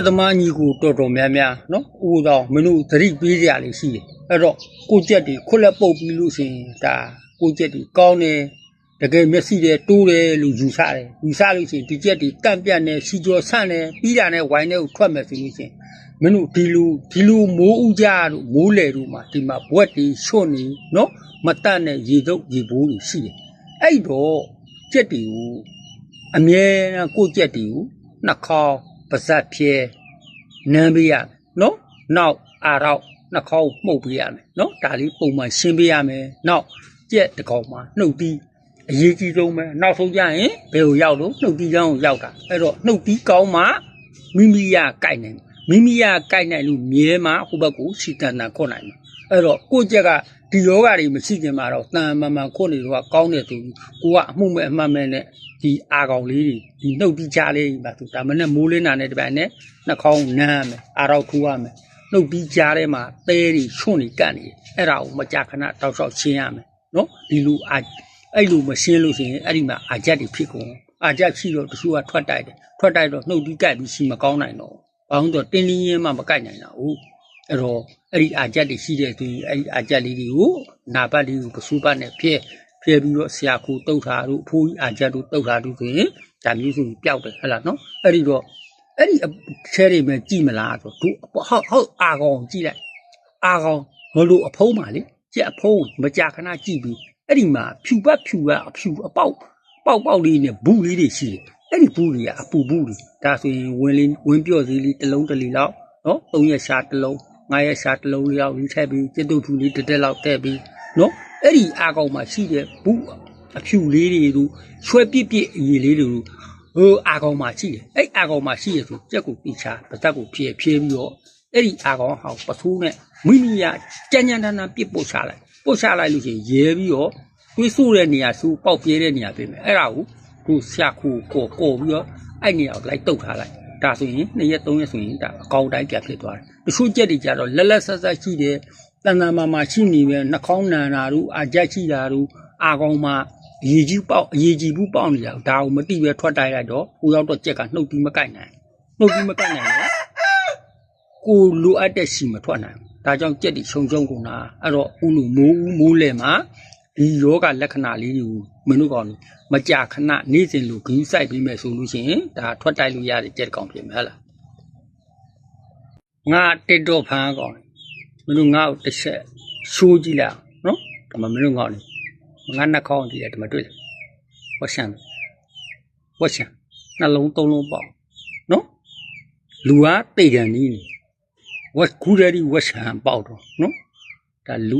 သမားညီကိုတော်တော်များများနော်ဦးတော်မင်းတို့သတိပေးကြရလေရှိတယ်အဲ့တော့ကိုကြက်တွေခွက်လက်ပုတ်ပြီးလို့ရှိရင်ဒါကိုကြက်တွေကောင်းတယ်တကယ်မျက်စိတွေတိုးတယ်လို့ယူဆတယ်ယူဆလို့ရှိရင်ဒီကြက်တွေကန့်ပြတ်နေစီကျော်ဆန့်နေပြီးတာနဲ့ဝိုင်းထဲကိုထွက်မယ်ဆိုလို့ရှိရင်မင်းတို့ဒီလိုမိုးဥကြတို့မိုးလေတို့မှာဒီမှာဘွက်တွေချွတ်နေနော်မတတ်နဲ့ရေတုပ်ရေဘိုးတွေရှိတယ်အဲ့တော့ကြက်တွေကိုအမြဲတမ်းကိုကြက်တွေကိုနှာခေါင်းပါးစပ်ဖြဲနမ်းပေးရမယ်နော်နောက်အာရောက်နှာခေါင်းမှုတ်ပေးရမယ်နော်ဒါလေးပုံမှန်ရှင်းပေးရမယ်နောက်ကြက်တစ်ကောင်မှာနှုတ်ပြီးအရေးကြီးဆုံးပဲနောက်ဆုံးကြရင်ဘယ်ကိုရောက်လို့နှုတ်ပြီးချောင်းကိုရောက်တာအဲ့တော့နှုတ်ပြီးကောင်းမှမိမိရကြိုက်နိုင်မိမိရကြိုက်နိုင်လို့မြဲမှဟိုဘက်ကိုစီတန်တန်ခွတ်နိုင်မှာအဲ့တော့ကိုကြက်ကဒီယောဂတွေမရှိခင်မှာတော့တန်မှန်ခွတ်နေတော့ကောင်းတယ်သူကိုကအမှုမဲ့အမှန်မဲ့နဲ့ဒီအာကောင်လေးတွေဒီနှုတ်ပြီးချလေးပါသူဒါမနဲ့မိုးလင်းတာနဲ့တပံနဲ့နှာခေါင်းနမ်းမယ်အာရောက်ထူရမယ်နှုတ်ပြီးချထဲမှာသဲတွေချွန့်နေကတ်နေအဲ့ဒါကိုမကြာခဏတောက်လျှောက်ရှင်းရမယ်နော်ဒီလိုအဲ့လိုမရှင်းလို့ရှိရင်အဲ့ဒီမှာအာချက်တွေဖြစ်ကုန်အာချက်ရှိတော့တချို့ကထွက်တိုက်တယ်ထွက်တိုက်တော့နှုတ်ပြီးကြိုက်ပြီးရှိမကောင်းနိုင်တော့ဘာလို့တော့တင်းတင်းရင်းမှမကြိုက်နိုင်တာဟုတ်အဲ့တော့အဲ့ဒီအာချက်တွေရှိတဲ့သူအဲ့ဒီအာချက်လေးတွေကိုနာဘတ်လေးကိုပစိုးပတ်နဲ့ဖြဲပြီးတော့ဆရာခိုးတုတ်ထားတို့အဖိုးကြီးအာချက်တို့တုတ်ထားတို့ဆိုရင်ဒါမျိုးဆိုပျောက်တယ်ဟဲ့လားနော်အဲ့ဒီတော့အဲ့ဒီချဲတွေပဲကြည့်မလားဆိုသူဟုတ်အာကောင်ကြည့်လိုက်အာကောင်ဘလို့အဖုံးပါလေကြက်အဖုံးမကြာခဏကြည့်ပြီးအဲ့ဒီမှာဖြူပတ်ဖြူကအဖြူအပေါက်လေးနဲ့ဘူးလေးတွေရှိတယ်အဲ့ဒီဘူးတွေကအပူဘူးတွေဒါဆိုရင်ဝင်းပြော့စည်းလေးတစ်လုံးတစ်လီလောက်နော်3ရက်ရှာတစ်လုံး5ရက်ရှာတစ်လုံးလေးရောက်ပြီးထည့်ပြီးကျက်တုတ်ထူလေးတက်လောက်ထည့်ပြီးနော်အဲ့ဒီအာကောင်မှာရှိတဲ့ဘူးအဖြူလေးတွေတို့ရွှဲပြစ်အရည်လေးတွေတို့ဟိုအာကောင်မှာရှိတယ်အဲ့အာကောင်မှာရှိရဆိုကြက်ကိုပြချပါဇက်ကိုဖြဲပြီးတော့အဲ့ဒီအာကောင်ဟောပထိုးနဲ့မိမိရကြမ်းကြမ်းတမ်းပြစ်ပုတ်ချလိုက်လို့ရှိရင်ရဲပြီးတော့တွေးဆိုးတဲ့နေရာစူပေါက်ပြဲတဲ့နေရာပြင်မယ်အဲ့ဒါကိုကိုဆရာခိုးကောပြီးတော့အဲ့နေရာကိုလိုက်တုတ်ထားလိုက်ဒါဆိုရင်2ရက်3ရက်ဆိုရင်ဒါအကောင်တိုင်းပြဖြစ်သွားတယ်တချို့ကြက်တွေကြတော့လက်ဆက်ရှိတယ်တန်တန်မာရှိနေပဲနှာခေါင်းနန်တာတို့အာချက်ရှိတာတို့အာကောင်မှာအရေးကြီးဘူးပေါက်နေတာဒါကိုမသိပဲထွက်တိုက်လိုက်တော့ကိုရောက်တော့ကြက်ကနှုတ်ပြီးမကိုက်နိုင်တော့ကိုလိုအပ်တဲ့စီမထွက်နိုင်ဒါကြောင့်ကြက်တွေခြုံကုန်တာအဲ့တော့ဥလူမိုးလဲမှာဒီယောဂလက္ခဏာလေးတွေကိုမင်းတို့ကောင်မကြာခဏနေ့စဉ်လိုဂူးဆိုင်ပြီးမယ်ဆိုလို့ရှိရင်ဒါထွက်တိုက်လို့ရတဲ့ကြက်ကောင်ဖြစ်မှာလားငါတက်တော့ဖမ်းကောင်မင်းတို့ငါ့ကိုတစ်ချက်ရှိုးကြည့်လိုက်နော်ဒါမှမင်းတို့ကောင်ငါနှာခေါင်းကြည့်တယ်ဒါမှတွေ့တယ်ဝက်ရှန်နှလုံး3လုံးပေါ့နော်လူကတိတ်ကန်နီးနေဝက်ကူရည်ဝက်ရှန်ပေါက်တော့နော်ဒါလူ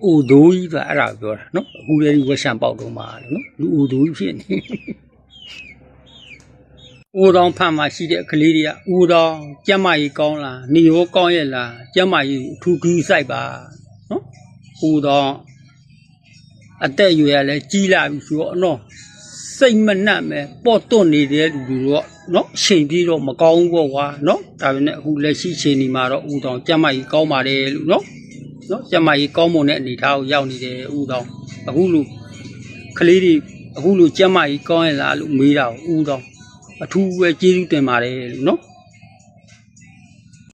အိုဒိုးကြီးကအဲ့ဒါပြောတာနော်အခုလေဝက်ရှန်ပေါက်တော့မှာနော်လူအိုဒိုးကြီးဖြစ်နေဦးတော်ဖန်မှာရှိတဲ့ကလေးတွေကဦးတော်ကျမကြီးကောင်းလားနေရောကောင်းရဲ့လားကျမကြီးထူကူးဆိုင်ပါနော်ဦးတော်အသက်အရွယ်လည်းကြီးလာပြီဆိုတော့နော်စိတ်မနှံ့ပဲပေါ့တွန့်နေတဲ့လူတွေတော့နော်အချိန်ပြေးတော့မကောင်းဘူးပေါ့ကွာနော်ဒါပေမဲ့အခုလက်ရှိအချိန်ဒီမှာတော့ဦးတော်ကျမကြီးကောင်းပါတယ်လို့နော်ကျမကြီးကောင်းမွန်တဲ့အနေထားကိုရောက်နေတယ်ဦးတော်အခုလိုကလေးတွေအခုလိုကျမကြီးကောင်းရလားလို့မေးတာဦးတော်အထူးပဲကျေးဇူးတင်ပါတယ်လို့နော်